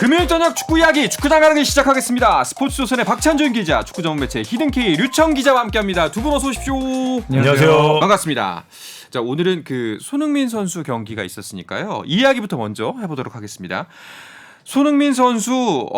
금요일 저녁 축구 이야기 축구장 가는 길 시작하겠습니다. 스포츠조선의 박찬준 기자, 축구 전문 매체 히든K 류청 기자와 함께합니다. 두 분 어서 오십시오. 안녕하세요. 반갑습니다. 자, 오늘은 그 손흥민 선수 경기가 있었으니까요. 이 이야기부터 먼저 해보도록 하겠습니다. 손흥민 선수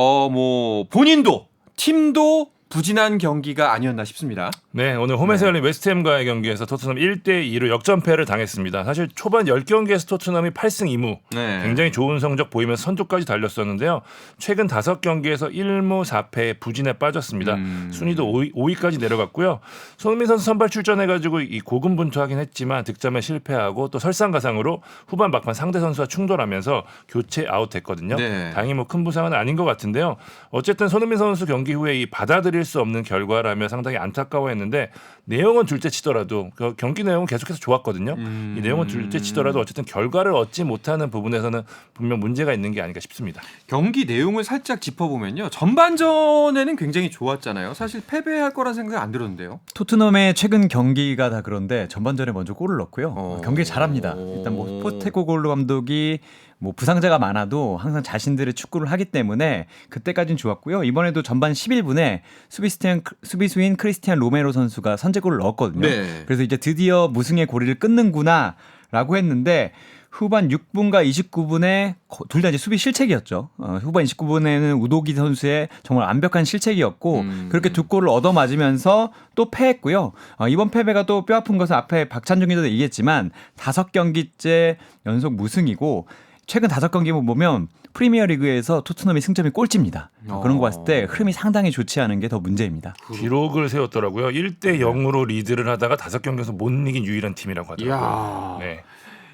본인도 팀도 부진한 경기가 아니었나 싶습니다. 네, 오늘 홈에서 열린 웨스트햄과의 경기에서 토트넘 1대2로 역전패를 당했습니다. 사실 초반 10경기에서 토트넘이 8승 2무 굉장히 좋은 성적 보이면서 선두까지 달렸었는데요. 최근 5경기에서 1무 4패에 부진에 빠졌습니다. 순위도 5위까지 내려갔고요. 손흥민 선수 선발 출전해가지고 이 고군분투하긴 했지만 득점에 실패하고 또 설상가상으로 후반 막판 상대 선수와 충돌하면서 교체 아웃됐거든요. 네. 다행히 큰 부상은 아닌 것 같은데요. 어쨌든 손흥민 선수 경기 후에 이 받아들일 수 없는 결과라며 상당히 안타까워했는데 내용은 둘째치더라도 그 경기 내용은 계속해서 좋았거든요. 이 내용은 둘째치더라도 어쨌든 결과를 얻지 못하는 부분에서는 분명 문제가 있는 게 아닌가 싶습니다. 경기 내용을 살짝 짚어보면요. 전반전에는 굉장히 좋았잖아요. 사실 패배할 거란 생각이 안 들었는데요. 토트넘의 최근 경기가 다 그런데 전반전에 먼저 골을 넣고요. 경기 잘합니다. 일단 포스테코글루 감독이 부상자가 많아도 항상 자신들의 축구를 하기 때문에 그때까지는 좋았고요. 이번에도 전반 11분에 수비수인 크리스티안 로메로 선수가 선제골을 넣었거든요. 네. 그래서 이제 드디어 무승의 고리를 끊는구나라고 했는데 후반 6분과 29분에 둘 다 이제 수비 실책이었죠. 후반 29분에는 우도기 선수의 정말 완벽한 실책이었고 그렇게 두 골을 얻어맞으면서 또 패했고요. 이번 패배가 또 뼈아픈 것은 앞에 박찬준 기자도 얘기했지만 5경기째 연속 무승이고 최근 5경기만 보면 프리미어리그에서 토트넘의 승점이 꼴찌입니다. 그런 거 봤을 때 흐름이 상당히 좋지 않은 게 더 문제입니다. 기록을 세웠더라고요. 1대0으로 리드를 하다가 5경기에서 못 이긴 유일한 팀이라고 하더라고요. 네.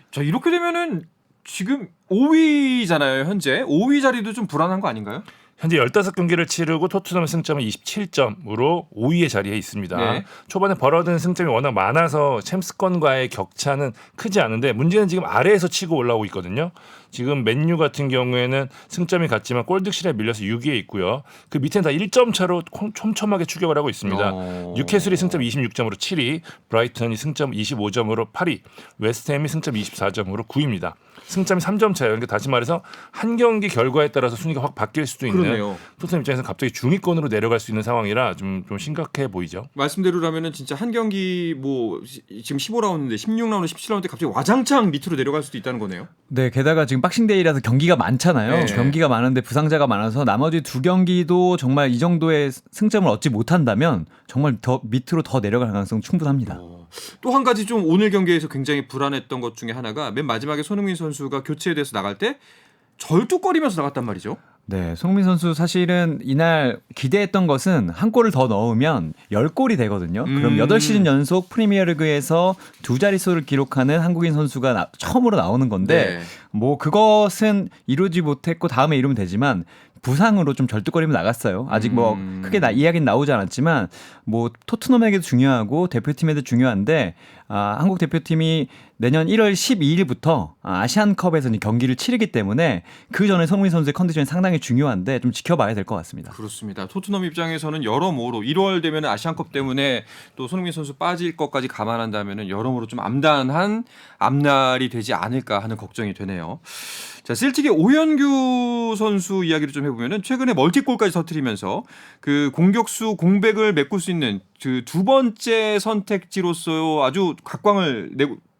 자, 이렇게 되면은 지금 5위잖아요, 현재. 5위 자리도 좀 불안한 거 아닌가요? 현재 15경기를 치르고 토트넘의 승점은 27점으로 5위의 자리에 있습니다. 네. 초반에 벌어든 승점이 워낙 많아서 챔스권과의 격차는 크지 않은데 문제는 지금 아래에서 치고 올라오고 있거든요. 지금 맨유 같은 경우에는 승점이 같지만 골득실에 밀려서 6위에 있고요. 그 밑에는 다 1점 차로 촘촘하게 추격을 하고 있습니다. 뉴캐슬이 승점 26점으로 7위, 브라이턴이 승점 25점으로 8위, 웨스트햄이 승점 24점으로 9위입니다. 승점이 3점 차예요. 그러니까 다시 말해서 한 경기 결과에 따라서 순위가 확 바뀔 수도 있는 그러네요. 토트넘 입장에서 갑자기 중위권으로 내려갈 수 있는 상황이라 좀 심각해 보이죠. 말씀대로라면은 진짜 한 경기 지금 15라운드인데 16라운드, 17라운드 갑자기 와장창 밑으로 내려갈 수도 있다는 거네요. 네, 게다가 지금 박싱데이라서 경기가 많잖아요. 네. 경기가 많은데 부상자가 많아서 나머지 2경기도 정말 이 정도의 승점을 얻지 못한다면 정말 더 밑으로 더 내려갈 가능성 충분합니다. 또 한 가지 좀 오늘 경기에서 굉장히 불안했던 것 중에 하나가 맨 마지막에 손흥민 선수가 교체에 대해서 나갈 때 절뚝거리면서 나갔단 말이죠. 네, 손흥민 선수 사실은 이날 기대했던 것은 한 골을 더 넣으면 10골이 되거든요. 그럼 8시즌 연속 프리미어리그에서 두 자릿수를 기록하는 한국인 선수가 처음으로 나오는 건데 그것은 이루지 못했고 다음에 이루면 되지만 부상으로 좀 절뚝거리면 나갔어요. 아직 크게 이야기는 나오지 않았지만 토트넘에게도 중요하고 대표팀에도 중요한데 한국 대표팀이 내년 1월 12일부터 아시안컵에서 경기를 치르기 때문에 그 전에 손흥민 선수의 컨디션이 상당히 중요한데 좀 지켜봐야 될 것 같습니다. 그렇습니다. 토트넘 입장에서는 여러모로 1월 되면 아시안컵 때문에 또 손흥민 선수 빠질 것까지 감안한다면 여러모로 좀 암단한 앞날이 되지 않을까 하는 걱정이 되네요. 자, 셀틱의 오현규 선수 이야기를 좀 해보면은 최근에 멀티골까지 터뜨리면서 그 공격수 공백을 메꿀 수 있는 그 두 번째 선택지로서 아주 각광을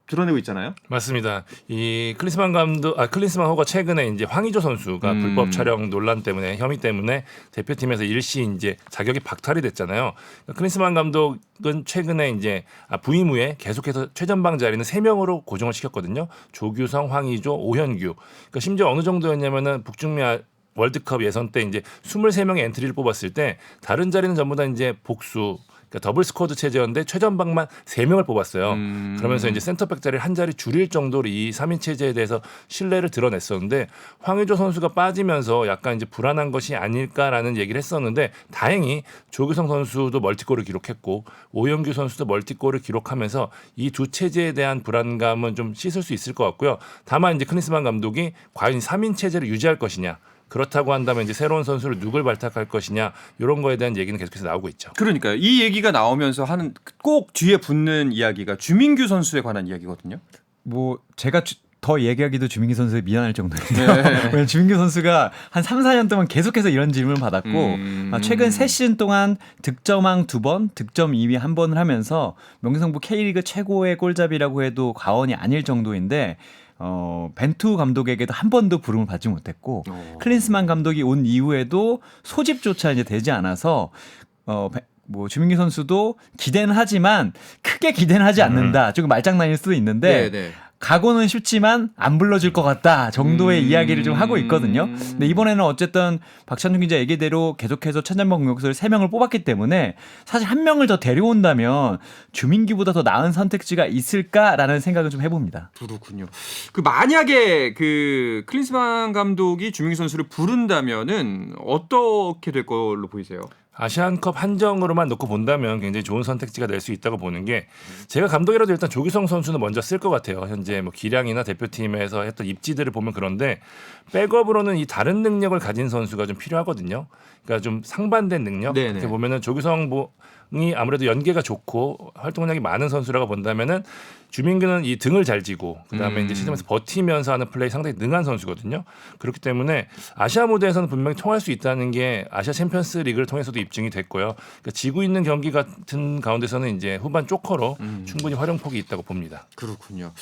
드러내고 있잖아요. 맞습니다. 이 클린스만 호가 최근에 이제 황의조 선수가 불법 촬영 논란 때문에 혐의 때문에 대표팀에서 일시 이제 자격이 박탈이 됐잖아요. 클린스만 감독은 최근에 이제 부임 후에 계속해서 최전방 자리는 3명으로 고정을 시켰거든요. 조규성, 황의조, 오현규. 그러니까 심지어 어느 정도였냐면은 북중미 월드컵 예선 때 이제 23명의 엔트리를 뽑았을 때 다른 자리는 전부 다 이제 복수. 그러니까 더블 스쿼드 체제였는데 최전방만 3명을 뽑았어요. 그러면서 이제 센터백 자리를 한 자리 줄일 정도로 이 3인 체제에 대해서 신뢰를 드러냈었는데 황의조 선수가 빠지면서 약간 이제 불안한 것이 아닐까라는 얘기를 했었는데 다행히 조규성 선수도 멀티골을 기록했고 오영규 선수도 멀티골을 기록하면서 이 두 체제에 대한 불안감은 좀 씻을 수 있을 것 같고요. 다만 이제 클린스만 감독이 과연 3인 체제를 유지할 것이냐 그렇다고 한다면 이제 새로운 선수를 누굴 발탁할 것이냐 이런 거에 대한 얘기는 계속해서 나오고 있죠. 그러니까요. 이 얘기가 나오면서 꼭 뒤에 붙는 이야기가 주민규 선수에 관한 이야기거든요. 제가 더 얘기하기도 주민기 선수에 미안할 정도예요. 네. 왜냐면 주민기 선수가 한 3, 4년 동안 계속해서 이런 질문을 받았고 최근 3시즌 동안 득점왕 2번, 득점 2위 1번을 하면서 명성부 K리그 최고의 골잡이라고 해도 과언이 아닐 정도인데 벤투 감독에게도 한 번도 부름을 받지 못했고 클린스만 감독이 온 이후에도 소집조차 이제 되지 않아서 뭐 주민기 선수도 기대는 하지만 크게 기대는 하지 않는다. 조금 말장난일 수도 있는데 네. 가고는 쉽지만 안 불러줄 것 같다 정도의 이야기를 좀 하고 있거든요. 근데 이번에는 어쨌든 박찬준 기자 얘기대로 계속해서 천전방 공격수를 3명을 뽑았기 때문에 사실 한 명을 더 데려온다면 주민기보다 더 나은 선택지가 있을까라는 생각을 좀 해봅니다. 그렇군요. 그 만약에 그 클린스만 감독이 주민기 선수를 부른다면은 어떻게 될 걸로 보이세요? 아시안컵 한정으로만 놓고 본다면 굉장히 좋은 선택지가 될 수 있다고 보는 게 제가 감독이라도 일단 조규성 선수는 먼저 쓸 것 같아요. 현재 뭐 기량이나 대표팀에서 했던 입지들을 보면 그런데 백업으로는 이 다른 능력을 가진 선수가 좀 필요하거든요. 그러니까 좀 상반된 능력. 네네. 이렇게 보면은 조규성이 아무래도 연계가 좋고 활동량이 많은 선수라고 본다면은 주민규는 이 등을 잘 지고 그다음에 이제 시즌에서 버티면서 하는 플레이 상당히 능한 선수거든요. 그렇기 때문에 아시아 무대에서는 분명히 통할 수 있다는 게 아시아 챔피언스 리그를 통해서도 입증이 됐고요. 그러니까 지고 있는 경기 같은 가운데서는 이제 후반 조커로 충분히 활용폭이 있다고 봅니다. 그렇군요.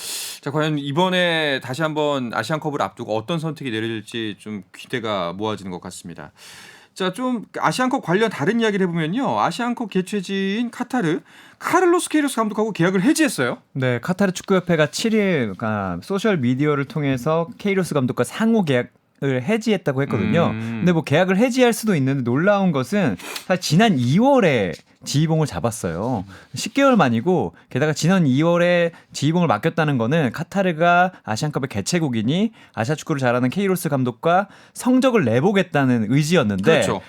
자, 과연 이번에 다시 한번 아시안컵을 앞두고 어떤 선택이 내려질지 좀 기대가 모아지는 것 같습니다. 자, 좀 아시안컵 관련 다른 이야기를 해보면요. 아시안컵 개최지인 카타르 카를로스 케이로스 감독하고 계약을 해지했어요. 네, 카타르 축구협회가 7일 소셜 미디어를 통해서 케이로스 감독과 상호 계약을 해지했다고 했거든요. 근데 뭐 계약을 해지할 수도 있는데 놀라운 것은 사실 지난 2월에 지휘봉을 잡았어요. 10개월 만이고 게다가 지난 2월에 지휘봉을 맡겼다는 거는 카타르가 아시안컵의 개최국이니 아시아 축구를 잘하는 케이로스 감독과 성적을 내보겠다는 의지였는데 그렇죠.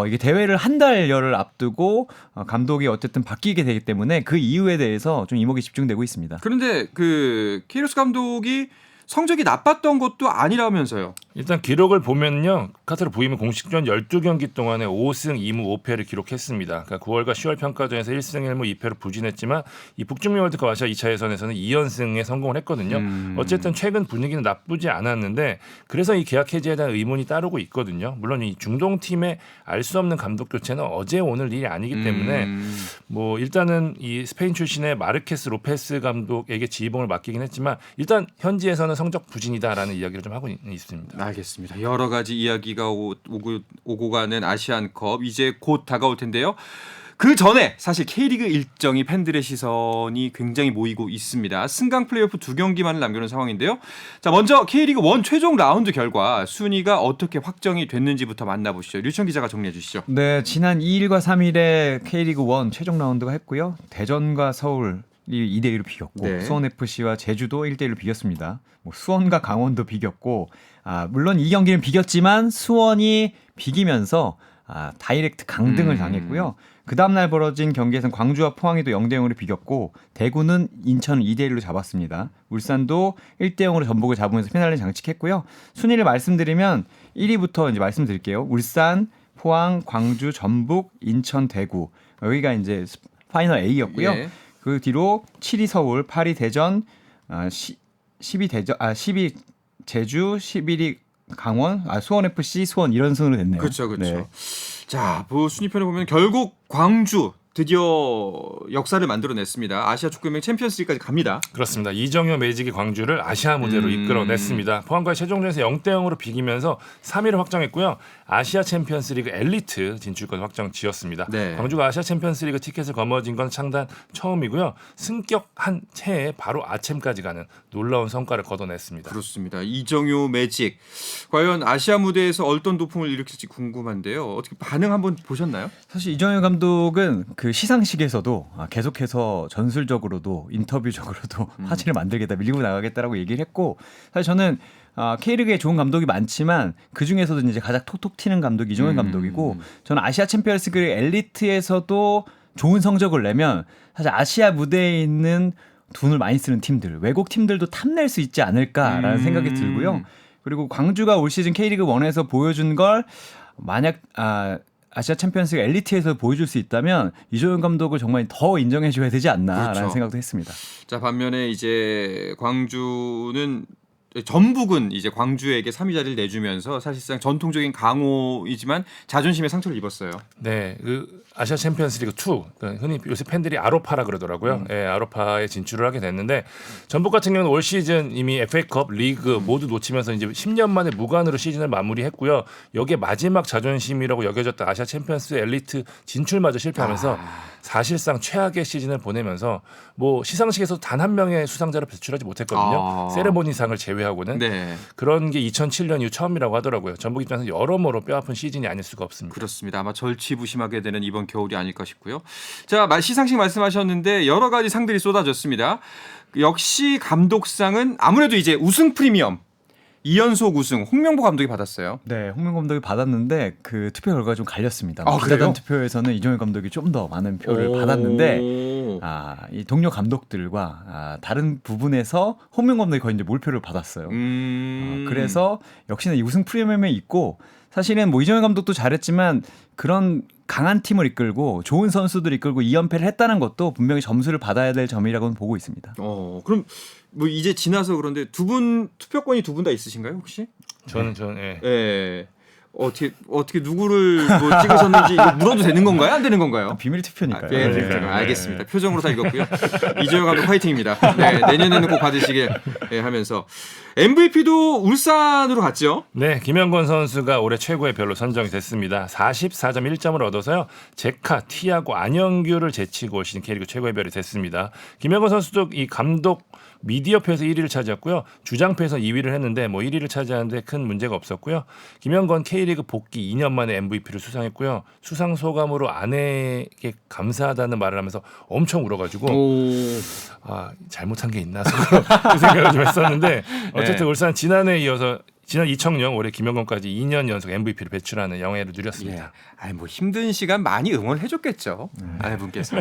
이게 대회를 한 달여를 앞두고 감독이 어쨌든 바뀌게 되기 때문에 그 이유에 대해서 좀 이목이 집중되고 있습니다. 그런데 그 케이로스 감독이 성적이 나빴던 것도 아니라면서요. 일단 기록을 보면요. 카타르 부임은 공식전 12경기 동안에 5승 2무 5패를 기록했습니다. 그러니까 9월과 10월 평가전에서 1승 1무 2패로 부진했지만 이 북중미 월드컵 아시아 2차 예선에서는 2연승에 성공을 했거든요. 어쨌든 최근 분위기는 나쁘지 않았는데 그래서 이 계약 해지에 대한 의문이 따르고 있거든요. 물론 이 중동 팀의 알 수 없는 감독 교체는 어제 오늘 일이 아니기 때문에 뭐 일단은 이 스페인 출신의 마르케스 로페스 감독에게 지휘봉을 맡기긴 했지만 일단 현지에서는 성적 부진이다라는 이야기를 좀 하고 있습니다. 알겠습니다. 여러 가지 이야기가 오고 가는 아시안컵 이제 곧 다가올 텐데요. 그 전에 사실 K리그 일정이 팬들의 시선이 굉장히 모이고 있습니다. 승강 플레이오프 2경기만을 남겨놓은 상황인데요. 자, 먼저 K리그 1 최종 라운드 결과 순위가 어떻게 확정이 됐는지부터 만나보시죠. 류청 기자가 정리해 주시죠. 네, 지난 2일과 3일에 K리그 1 최종 라운드가 했고요. 대전과 서울 2대1로 비겼고 네. 수원FC와 제주도 1대1로 비겼습니다. 뭐 수원과 강원도 비겼고 물론 이 경기는 비겼지만 수원이 비기면서 다이렉트 강등을 당했고요. 그 다음날 벌어진 경기에서는 광주와 포항이 또 0대0으로 비겼고 대구는 인천을 2대1로 잡았습니다. 울산도 1대0으로 전북을 잡으면서 피날레 장식했고요. 순위를 말씀드리면 1위부터 이제 말씀드릴게요. 울산, 포항, 광주, 전북, 인천, 대구 여기가 이제 파이널 A였고요. 예. 그 뒤로 7위 서울, 8위 대전, 10위 제주, 11위 강원, 수원FC, 수원 이런 순으로 됐네요. 그렇죠. 네. 자, 순위편에 보면 결국 광주 드디어 역사를 만들어냈습니다. 아시아 축구연맹 챔피언스리그까지 갑니다. 그렇습니다. 이정효 매직이 광주를 아시아 무대로 이끌어냈습니다. 포항과의 최종전에서 0대0으로 비기면서 3위를 확정했고요. 아시아 챔피언스리그 엘리트 진출권 확정 지었습니다. 네. 광주가 아시아 챔피언스리그 티켓을 거머쥔 건 창단 처음이고요. 승격한 채에 바로 아챔까지 가는 놀라운 성과를 거둬냈습니다. 그렇습니다. 이정효 매직 과연 아시아 무대에서 어떤 도풍을 일으킬지 궁금한데요. 어떻게 반응 한번 보셨나요? 사실 이정효 감독은 그 시상식에서도 계속해서 전술적으로도 인터뷰적으로도 화제를 만들겠다, 밀고 나가겠다라고 얘기를 했고 사실 저는 K리그에 좋은 감독이 많지만 그 중에서도 이제 가장 톡톡 튀는 감독이 이정효 감독이고 저는 아시아 챔피언스리그 엘리트에서도 좋은 성적을 내면 사실 아시아 무대에 있는 돈을 많이 쓰는 팀들, 외국 팀들도 탐낼 수 있지 않을까라는 생각이 들고요. 그리고 광주가 올 시즌 K리그 1에서 보여준 걸 만약 아시아 챔피언스리그 엘리트에서 보여줄 수 있다면 이정효 감독을 정말 더 인정해줘야 되지 않나라는 그렇죠. 생각도 했습니다. 자, 반면에 이제 광주는 전북은 이제 광주에게 3위 자리를 내주면서 사실상 전통적인 강호이지만 자존심에 상처를 입었어요. 네, 그 아시아 챔피언스리그 2, 그러니까 흔히 요새 팬들이 아로파라 그러더라고요. 예, 아로파에 진출을 하게 됐는데 전북 같은 경우는 올 시즌 이미 FA컵, 리그 모두 놓치면서 이제 10년 만에 무관으로 시즌을 마무리했고요. 여기에 마지막 자존심이라고 여겨졌던 아시아 챔피언스 엘리트 진출마저 실패하면서 사실상 최악의 시즌을 보내면서 뭐 시상식에서 단 한 명의 수상자를 배출하지 못했거든요. 세레모니상을 제외하고는 네. 그런 게 2007년 이후 처음이라고 하더라고요. 전북 입장에서 여러모로 뼈아픈 시즌이 아닐 수가 없습니다. 그렇습니다. 아마 절치부심하게 되는 이번 겨울이 아닐까 싶고요. 자, 시상식 말씀하셨는데 여러 가지 상들이 쏟아졌습니다. 역시 감독상은 아무래도 이제 우승 프리미엄 2연속 우승 홍명보 감독이 받았어요. 네, 홍명 감독이 받았는데 그 투표 결과가 좀 갈렸습니다. 아, 그래요? 기자단 투표에서는 이종현 감독이 좀 더 많은 표를 받았는데 이 동료 감독들과 다른 부분에서 홍명 감독이 거의 이제 몰표를 받았어요. 그래서 역시나 이 우승 프리미엄에 있고 사실은 뭐 이종현 감독도 잘했지만 그런 강한 팀을 이끌고 좋은 선수들 이끌고 2연패를 했다는 것도 분명히 점수를 받아야 될 점이라고는 보고 있습니다. 그럼 뭐 이제 지나서 그런데 두 분 투표권이 두 분 다 있으신가요 혹시? 저는 예. 예. 어떻게 누구를 뭐 찍으셨는지 이거 물어도 되는 건가요? 안 되는 건가요? 비밀 투표니까요. 네, 알겠습니다. 표정으로 다 읽었고요. 이재용 감독 화이팅입니다. 네, 내년에는 꼭 받으시길 하면서 MVP도 울산으로 갔죠. 네, 김영권 선수가 올해 최고의 별로 선정이 됐습니다. 44.1점을 얻어서요. 제카, 티아고, 안영규를 제치고 시즌 K리그 최고의 별이 됐습니다. 김영권 선수도 이 감독 미디어표에서 1위를 차지했고요. 주장표에서 2위를 했는데 뭐 1위를 차지하는데 큰 문제가 없었고요. 김영권 K리그 복귀 2년 만에 MVP를 수상했고요. 수상 소감으로 아내에게 감사하다는 말을 하면서 엄청 울어가지고 잘못한 게 있나 그 생각을 좀 했었는데 어쨌든 울산 지난해에 이어서 지난 2000년 올해 김영권까지 2년 연속 MVP를 배출하는 영예를 누렸습니다. 뭐 힘든 시간 많이 응원해줬겠죠. 아내분께서.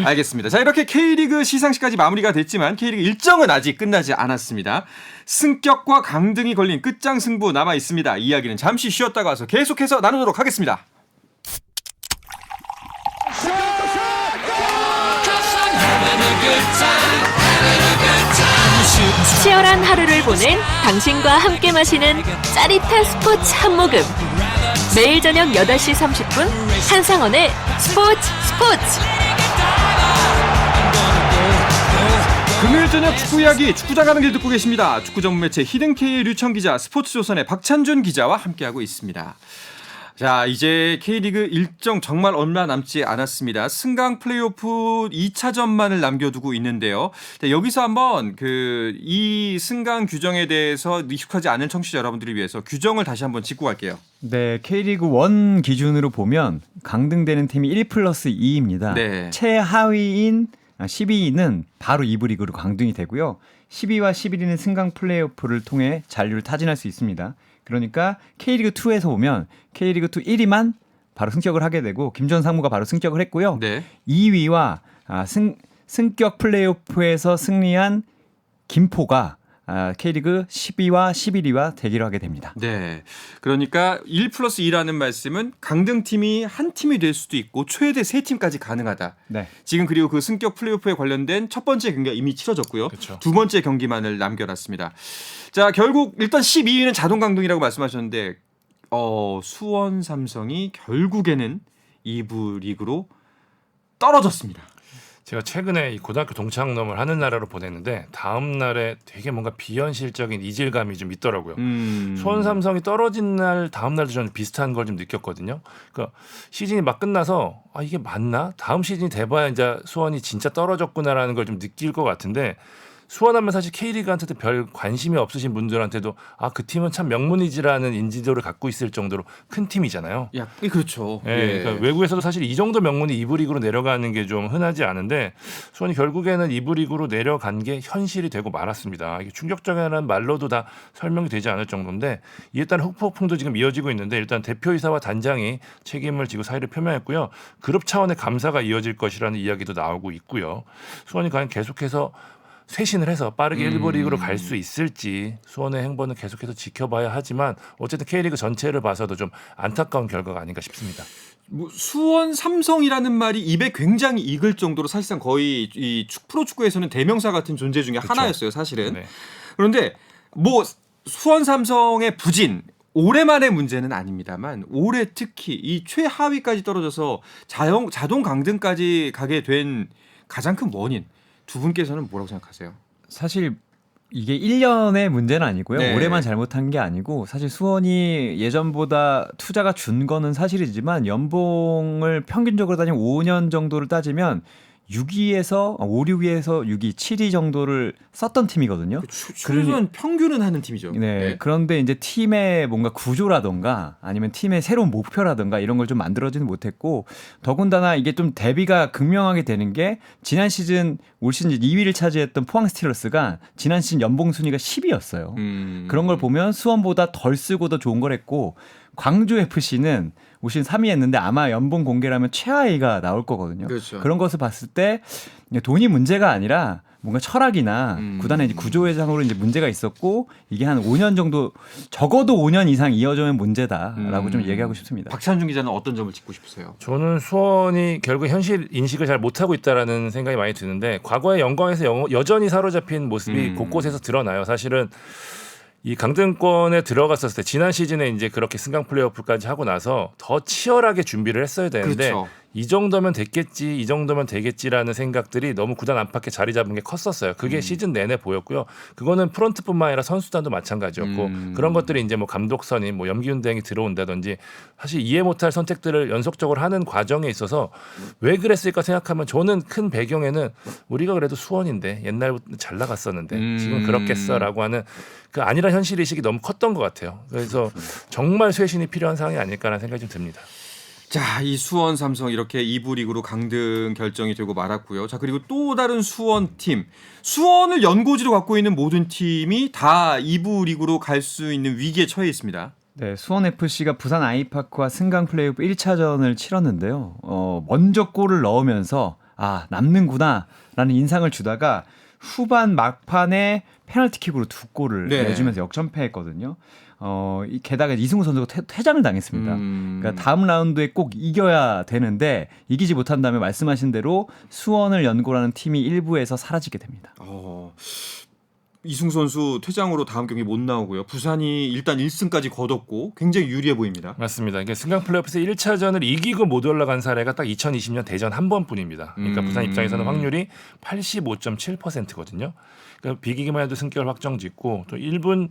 알겠습니다. 자, 이렇게 K리그 시상식까지 마무리가 됐지만 K리그 일정은 아직 끝나지 않았습니다. 승격과 강등이 걸린 끝장 승부 남아 있습니다. 이야기는 잠시 쉬었다가 와서 계속해서 나누도록 하겠습니다. 치열한 하루를 보낸 당신과 함께 마시는 짜릿한 스포츠 한 모금. 매일 저녁 8시 30분 한상헌의 스포츠. 금요일 저녁 축구 이야기 축구장 가는 길 듣고 계십니다. 축구 전문 매체 히든K의 류청 기자, 스포츠조선의 박찬준 기자와 함께하고 있습니다. 자, 이제 K리그 일정 정말 얼마 남지 않았습니다. 승강 플레이오프 2차전만을 남겨두고 있는데요. 자, 여기서 한번 이 승강 규정에 대해서 익숙하지 않은 청취자 여러분들을 위해서 규정을 다시 한번 짚고 갈게요. 네, K리그 1 기준으로 보면 강등되는 팀이 1+2입니다. 네. 최하위인 12위는 바로 2부 리그로 강등이 되고요. 10위와 11위는 승강 플레이오프를 통해 잔류를 타진할 수 있습니다. 그러니까 K리그2에서 보면 K리그2 1위만 바로 승격을 하게 되고 김전 상무가 바로 승격을 했고요. 네. 2위와 승격 플레이오프에서 승리한 김포가 K리그 10위와 11위와 대결을 하게 됩니다. 네. 그러니까 1+2라는 말씀은 강등팀이 한 팀이 될 수도 있고 최대 3팀까지 가능하다. 네. 지금 그리고 그 승격 플레이오프에 관련된 첫 번째 경기가 이미 치러졌고요. 그쵸. 두 번째 경기만을 남겨놨습니다. 자, 결국 일단 12위는 자동 강등이라고 말씀하셨는데 수원 삼성이 결국에는 2부 리그로 떨어졌습니다. 제가 최근에 이 고등학교 동창놈을 하는 나라로 보냈는데 다음 날에 되게 뭔가 비현실적인 이질감이 좀 있더라고요. 수원 삼성이 떨어진 날 다음 날도 저는 비슷한 걸 좀 느꼈거든요. 그러니까 시즌이 막 끝나서 이게 맞나? 다음 시즌이 돼봐야 이제 수원이 진짜 떨어졌구나라는 걸 좀 느낄 것 같은데 수원하면 사실 K리그한테도 별 관심이 없으신 분들한테도 그 팀은 참 명문이지라는 인지도를 갖고 있을 정도로 큰 팀이잖아요. 그렇죠. 예, 그러니까 외국에서도 사실 이 정도 명문이 2부 리그로 내려가는 게 좀 흔하지 않은데 수원이 결국에는 2부 리그로 내려간 게 현실이 되고 말았습니다. 이게 충격적이라는 말로도 다 설명이 되지 않을 정도인데 이에 따른 후폭풍도 지금 이어지고 있는데 일단 대표이사와 단장이 책임을 지고 사의를 표명했고요. 그룹 차원의 감사가 이어질 것이라는 이야기도 나오고 있고요. 수원이 과연 계속해서 쇄신을 해서 빠르게 1부 리그로 갈 수 있을지 수원의 행보는 계속해서 지켜봐야 하지만 어쨌든 K리그 전체를 봐서도 좀 안타까운 결과가 아닌가 싶습니다. 수원 삼성이라는 말이 입에 굉장히 익을 정도로 사실상 거의 이 프로축구에서는 대명사 같은 존재 중에 하나였어요, 사실은. 네. 그런데 뭐 수원 삼성의 부진 올해만의 문제는 아닙니다만 올해 특히 이 최하위까지 떨어져서 자동 강등까지 가게 된 가장 큰 원인 두 분께서는 뭐라고 생각하세요? 사실 이게 1년의 문제는 아니고요. 네. 올해만 잘못한 게 아니고 사실 수원이 예전보다 투자가 준 거는 사실이지만 연봉을 평균적으로 따지면 5년 정도를 따지면 6위에서 5, 6위에서 6위, 7위 정도를 썼던 팀이거든요. 추천 평균은 하는 팀이죠. 네, 그런데 이제 팀의 뭔가 구조라던가 아니면 팀의 새로운 목표라던가 이런 걸 좀 만들어지는 못했고 더군다나 이게 좀 대비가 극명하게 되는 게 지난 시즌 올 시즌 2위를 차지했던 포항 스틸러스가 지난 시즌 연봉 순위가 10위였어요. 그런 걸 보면 수원보다 덜 쓰고 더 좋은 걸 했고 광주 FC는 올 시즌 3위 했는데 아마 연봉 공개라면 최하위가 나올 거거든요. 그렇죠. 그런 것을 봤을 때 돈이 문제가 아니라 뭔가 철학이나 구단의 이제 구조회장으로 이제 문제가 있었고 이게 한 5년 정도 적어도 5년 이상 이어지면 문제다라고 좀 얘기하고 싶습니다. 박찬준 기자는 어떤 점을 짚고 싶으세요? 저는 수원이 결국 현실 인식을 잘 못하고 있다라는 생각이 많이 드는데 과거의 영광에서 여전히 사로잡힌 모습이 곳곳에서 드러나요. 사실은 이 강등권에 들어갔었을 때 지난 시즌에 이제 그렇게 승강 플레이오프까지 하고 나서 더 치열하게 준비를 했어야 되는데 그렇죠. 이 정도면 됐겠지, 이 정도면 되겠지라는 생각들이 너무 구단 안팎에 자리 잡은 게 컸었어요. 그게 시즌 내내 보였고요. 그거는 프런트뿐만 아니라 선수단도 마찬가지였고 그런 것들이 이제 뭐 감독선이 뭐 염기훈 대행이 들어온다든지 사실 이해 못할 선택들을 연속적으로 하는 과정에 있어서 왜 그랬을까 생각하면 저는 큰 배경에는 우리가 그래도 수원인데 옛날부터 잘 나갔었는데 지금 그렇겠어라고 하는 그 아니라 현실 의식이 너무 컸던 것 같아요. 그래서 정말 쇄신이 필요한 상황이 아닐까라는 생각이 좀 듭니다. 자, 이 수원 삼성 이렇게 2부 리그로 강등 결정이 되고 말았고요. 자, 그리고 또 다른 수원 팀. 수원을 연고지로 갖고 있는 모든 팀이 다 2부 리그로 갈 수 있는 위기에 처해 있습니다. 네, 수원 FC가 부산 아이파크와 승강 플레이오프 1차전을 치렀는데요. 먼저 골을 넣으면서 남는구나라는 인상을 주다가 후반 막판에 페널티킥으로 2골을 네. 내주면서 역전패했거든요. 게다가 이승우 선수가 퇴장을 당했습니다. 그러니까 다음 라운드에 꼭 이겨야 되는데 이기지 못한다면 말씀하신 대로 수원을 연고라는 팀이 1부에서 사라지게 됩니다. 이승우 선수 퇴장으로 다음 경기 못 나오고요. 부산이 일단 1승까지 거뒀고 굉장히 유리해 보입니다. 맞습니다. 이게 승강 플레이오프에서 1차전을 이기고 못 올라간 사례가 딱 2020년 대전 한 번뿐입니다. 그러니까 부산 입장에서는 확률이 85.7%거든요. 그러니까 비기기만 해도 승격을 확정짓고 또 1분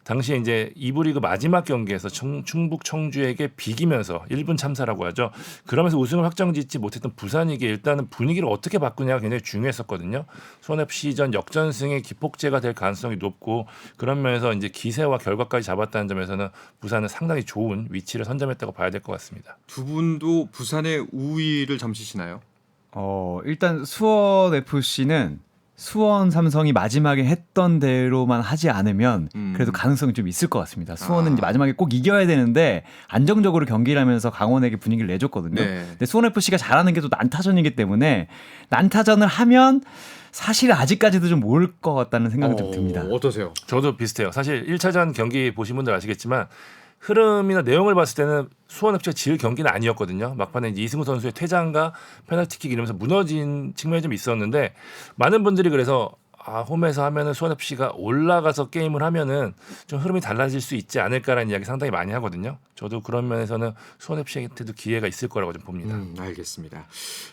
당시에 이제 2부 리그 마지막 경기에서 충북 청주에게 비기면서 1분 참사라고 하죠. 그러면서 우승을 확정짓지 못했던 부산이게 일단은 분위기를 어떻게 바꾸냐가 굉장히 중요했었거든요. 수원 FC전 역전승의 기폭제가 될 가능성이 높고 그런 면에서 이제 기세와 결과까지 잡았다는 점에서는 부산은 상당히 좋은 위치를 선점했다고 봐야 될 것 같습니다. 두 분도 부산의 우위를 점치시나요? 일단 수원 FC는 수원 삼성이 마지막에 했던 대로만 하지 않으면 그래도 가능성이 좀 있을 것 같습니다. 수원은 이제 마지막에 꼭 이겨야 되는데 안정적으로 경기를 하면서 강원에게 분위기를 내줬거든요. 네. 근데 수원 FC가 잘하는 게 또 난타전이기 때문에 난타전을 하면 사실 아직까지도 좀 모를 것 같다는 생각이 좀 듭니다. 어떠세요? 저도 비슷해요. 사실 1차전 경기 보신 분들 아시겠지만 흐름이나 내용을 봤을 때는 수원 FC가 질 경기는 아니었거든요. 막판에 이제 이승우 선수의 퇴장과 페널티킥 이러면서 무너진 측면이 좀 있었는데 많은 분들이 그래서 홈에서 하면은 수원 FC가 올라가서 게임을 하면은 좀 흐름이 달라질 수 있지 않을까라는 이야기 상당히 많이 하거든요. 저도 그런 면에서는 수원 FC한테도 기회가 있을 거라고 좀 봅니다. 알겠습니다.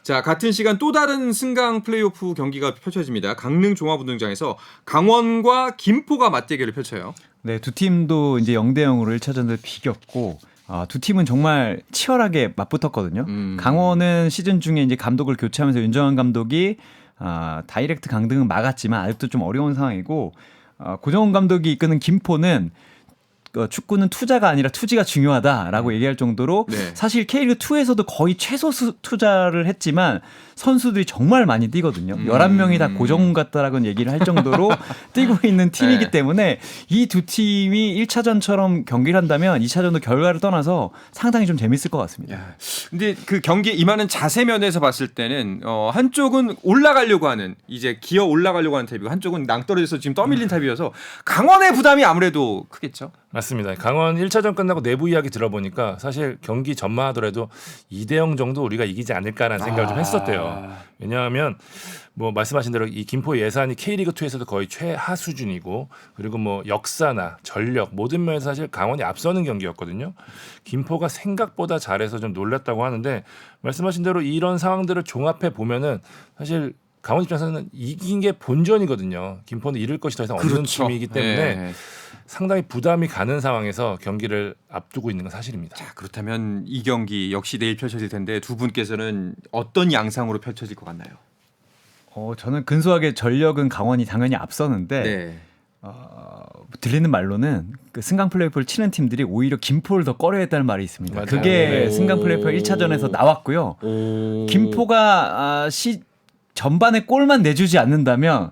자, 같은 시간 또 다른 승강 플레이오프 경기가 펼쳐집니다. 강릉 종합운동장에서 강원과 김포가 맞대결을 펼쳐요. 네, 두 팀도 이제 0대0으로 1차전을 비겼고 두 팀은 정말 치열하게 맞붙었거든요. 강원은 시즌 중에 이제 감독을 교체하면서 윤정환 감독이 다이렉트 강등은 막았지만 아직도 좀 어려운 상황이고 고정훈 감독이 이끄는 김포는 축구는 투자가 아니라 투지가 중요하다라고 얘기할 정도로 네. 사실 K리그 2에서도 거의 최소 투자를 했지만 선수들이 정말 많이 뛰거든요. 11명이 다 고정훈 같다라고 얘기를 할 정도로 뛰고 있는 팀이기 네. 때문에 이 두 팀이 1차전처럼 경기를 한다면 2차전도 결과를 떠나서 상당히 좀 재밌을 것 같습니다. 근데 그 경기에 임하는 자세 면에서 봤을 때는 한쪽은 올라가려고 하는 이제 기어 올라가려고 하는 타입이고 한쪽은 낭떠러져서 지금 떠밀린 타입이어서 강원의 부담이 아무래도 크겠죠. 맞습니다. 강원 1차전 끝나고 내부 이야기 들어보니까 사실 경기 전만 하더라도 2대0 정도 우리가 이기지 않을까라는 생각을 좀 했었대요. 왜냐하면 뭐 말씀하신 대로 이 김포 예산이 K리그2에서도 거의 최하 수준이고 그리고 뭐 역사나 전력 모든 면에서 사실 강원이 앞서는 경기였거든요. 김포가 생각보다 잘해서 좀 놀랐다고 하는데 말씀하신 대로 이런 상황들을 종합해 보면은 사실 강원 입장에서는 이긴 게 본전이거든요. 김포는 잃을 것이 더 이상 없는 그렇죠. 팀이기 때문에 네. 상당히 부담이 가는 상황에서 경기를 앞두고 있는 건 사실입니다. 자, 그렇다면 이 경기 역시 내일 펼쳐질 텐데 두 분께서는 어떤 양상으로 펼쳐질 것 같나요? 저는 근소하게 전력은 강원이 당연히 앞서는데 네. 들리는 말로는 그 승강 플레이오프를 치는 팀들이 오히려 김포를 더 꺼려했다는 말이 있습니다. 맞아요. 그게 네. 승강 플레이오프 1차전에서 나왔고요. 김포가 전반에 골만 내주지 않는다면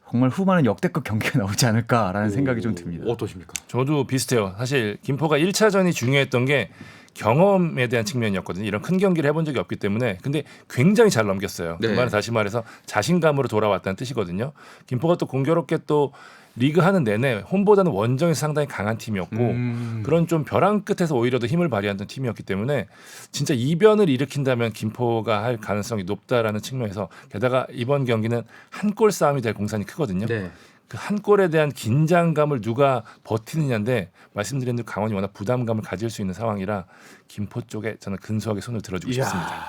정말 후반은 역대급 경기가 나오지 않을까라는 생각이 좀 듭니다. 어떠십니까? 저도 비슷해요. 사실 김포가 1차전이 중요했던 게 경험에 대한 측면이었거든요. 이런 큰 경기를 해본 적이 없기 때문에 근데 굉장히 잘 넘겼어요. 네. 그 말은 다시 말해서 자신감으로 돌아왔다는 뜻이거든요. 김포가 또 공교롭게 또 리그 하는 내내 홈보다는 원정에서 상당히 강한 팀이었고 그런 좀 벼랑 끝에서 오히려 더 힘을 발휘하던 팀이었기 때문에 진짜 이변을 일으킨다면 김포가 할 가능성이 높다라는 측면에서 게다가 이번 경기는 한 골 싸움이 될 공산이 크거든요. 네. 그 한 골에 대한 긴장감을 누가 버티느냐인데 말씀드린 대로 강원이 워낙 부담감을 가질 수 있는 상황이라 김포 쪽에 저는 근소하게 손을 들어주고 싶습니다.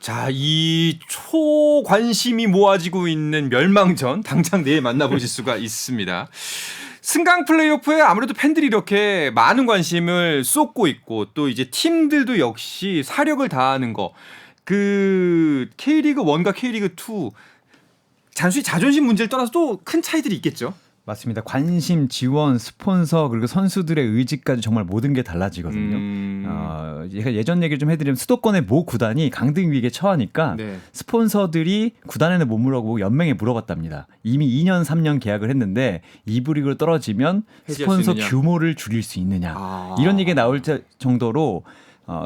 자, 이 초관심이 모아지고 있는 멸망전 당장 내일 만나보실 수가 있습니다. 승강 플레이오프에 아무래도 팬들이 이렇게 많은 관심을 쏟고 있고 또 이제 팀들도 역시 사력을 다하는 거. 그 K리그 1과 K리그 2 단순히 자존심 문제를 떠나서 또 큰 차이들이 있겠죠. 맞습니다. 관심, 지원, 스폰서 그리고 선수들의 의지까지 정말 모든 게 달라지거든요. 제가 예전 얘기를 좀 해드리면 수도권의 모 구단이 강등 위기에 처하니까 네. 스폰서들이 구단에는 못 물어보고 연맹에 물어봤답니다. 이미 2년, 3년 계약을 했는데 2부 리그로 떨어지면 해지할 스폰서 수 있느냐. 규모를 줄일 수 있느냐. 이런 얘기가 나올 정도로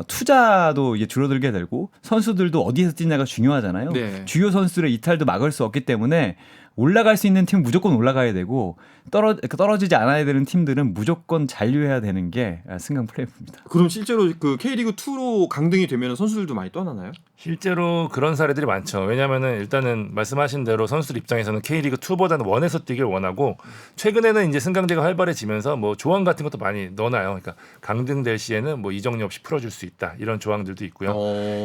투자도 이제 줄어들게 되고 선수들도 어디에서 뛰냐가 중요하잖아요. 네. 주요 선수들의 이탈도 막을 수 없기 때문에 올라갈 수 있는 팀은 무조건 올라가야 되고 떨어지지 않아야 되는 팀들은 무조건 잔류해야 되는 게 승강 플레이오프입니다. 그럼 실제로 그 K리그 2로 강등이 되면 선수들도 많이 떠나나요? 실제로 그런 사례들이 많죠. 왜냐하면은 일단은 말씀하신 대로 선수들 입장에서는 K리그 2보다는 1에서 뛰길 원하고 최근에는 이제 승강제가 활발해지면서 뭐 조항 같은 것도 많이 넣어놔요. 그러니까 강등될 시에는 뭐 이적료 없이 풀어줄 수 있다 이런 조항들도 있고요.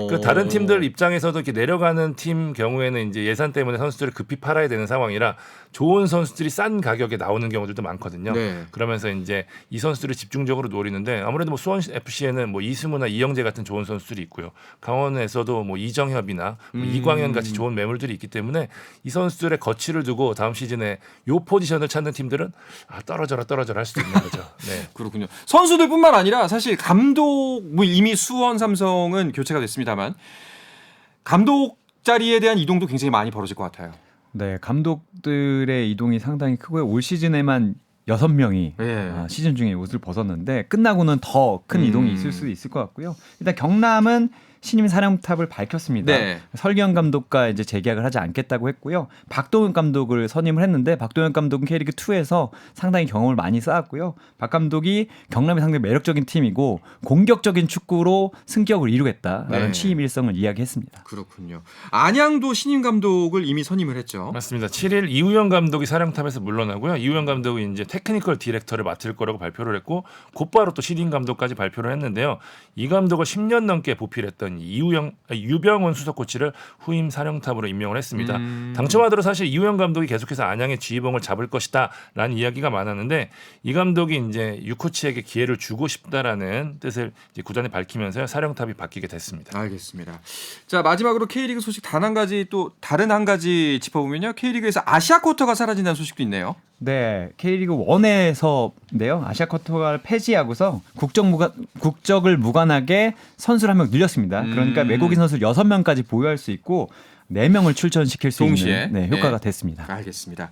그 다른 팀들 입장에서도 이렇게 내려가는 팀 경우에는 이제 예산 때문에 선수들을 급히 팔아야 되는 상황이라 좋은 선수들이 싼 가격에 나오는 경우들도 많거든요. 네. 그러면서 이제 이 선수들을 집중적으로 노리는데 아무래도 뭐 수원 FC에는 뭐 이승우나 이영재 같은 좋은 선수들이 있고요. 강원에서도 뭐 이정협이나 뭐 이광현 같이 좋은 매물들이 있기 때문에 이 선수들의 거취를 두고 다음 시즌에 요 포지션을 찾는 팀들은 떨어져라 할 수도 있는 거죠. 네. 그렇군요. 선수들뿐만 아니라 사실 감독 뭐 이미 수원 삼성은 교체가 됐습니다만 감독 자리에 대한 이동도 굉장히 많이 벌어질 것 같아요. 네, 감독들의 이동이 상당히 크고요. 올 시즌에만 6명이 네. 시즌 중에 옷을 벗었는데 끝나고는 더 큰 이동이 있을 수도 있을 것 같고요. 일단 경남은 신임 사령탑을 밝혔습니다. 네. 설기현 감독과 이제 재계약을 하지 않겠다고 했고요. 박동현 감독을 선임을 했는데 박동현 감독은 K리그 2에서 상당히 경험을 많이 쌓았고요. 박 감독이 경남이 상당히 매력적인 팀이고 공격적인 축구로 승격을 이루겠다라는 네. 취임 일성을 이야기했습니다. 그렇군요. 안양도 신임 감독을 이미 선임을 했죠. 맞습니다. 7일 이우영 감독이 사령탑에서 물러나고요. 이우영 감독이 이제 테크니컬 디렉터를 맡을 거라고 발표를 했고 곧바로 또 신임 감독까지 발표를 했는데요. 이 감독을 10년 넘게 보필했던 유병원 수석 코치를 후임 사령탑으로 임명을 했습니다. 당초만 들어 사실 이우영 감독이 계속해서 안양의 지휘봉을 잡을 것이다라는 이야기가 많았는데 이 감독이 이제 유 코치에게 기회를 주고 싶다라는 뜻을 이제 구단에 밝히면서 사령탑이 바뀌게 됐습니다. 알겠습니다. 자, 마지막으로 K리그 소식 단 한 가지 또 다른 한 가지 짚어보면요. K리그에서 아시아 쿼터가 사라진다는 소식도 있네요. 네, K리그 1에서인데요. 아시아 쿼터를 폐지하고서 국적을 무관하게 선수를 한 명 늘렸습니다. 그러니까 외국인 선수를 6명까지 보유할 수 있고 4명을 출전시킬 수 동시에. 있는 효과가 네. 됐습니다. 알겠습니다.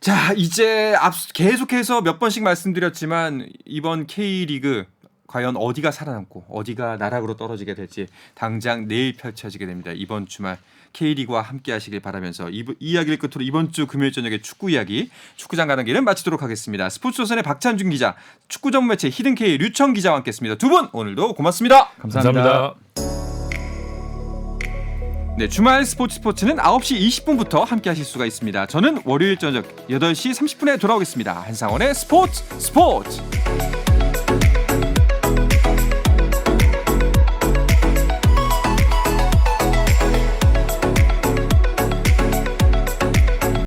자, 이제 계속해서 몇 번씩 말씀드렸지만 이번 K리그 과연 어디가 살아남고 어디가 나락으로 떨어지게 될지 당장 내일 펼쳐지게 됩니다. 이번 주말 K리그와 함께 하시길 바라면서 이 이야기를 끝으로 이번 주 금요일 저녁에 축구 이야기 축구장 가는 길은 마치도록 하겠습니다. 스포츠조선의 박찬준 기자, 축구 전문 매체 히든K 류청 기자와 함께했습니다. 두 분 오늘도 고맙습니다. 감사합니다. 네, 주말 스포츠는 9시 20분부터 함께 하실 수가 있습니다. 저는 월요일 저녁 8시 30분에 돌아오겠습니다. 한상원의 스포츠.